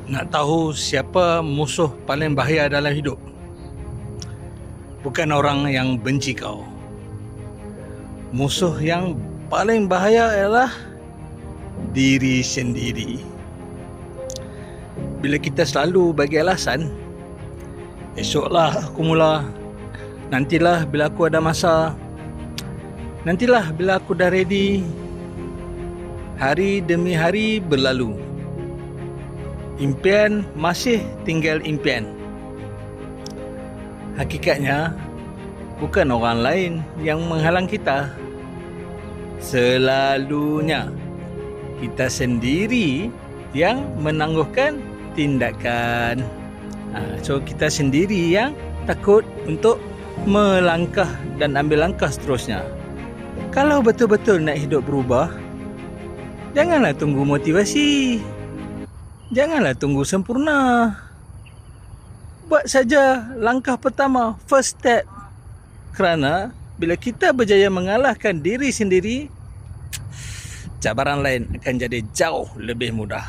Nak tahu siapa musuh paling bahaya dalam hidup? Bukan orang yang benci kau. Musuh yang paling bahaya ialah diri sendiri. Bila kita selalu bagi alasan, esoklah aku mula, nantilah bila aku ada masa, nantilah bila aku dah ready. Hari demi hari berlalu, impian masih tinggal impian. Hakikatnya, bukan orang lain yang menghalang kita. Selalunya, kita sendiri yang menangguhkan tindakan. So, kita sendiri yang takut untuk melangkah dan ambil langkah seterusnya. Kalau betul-betul nak hidup berubah, janganlah tunggu motivasi. Janganlah tunggu sempurna. Buat saja langkah pertama, first step. Kerana bila kita berjaya mengalahkan diri sendiri, cabaran lain akan jadi jauh lebih mudah.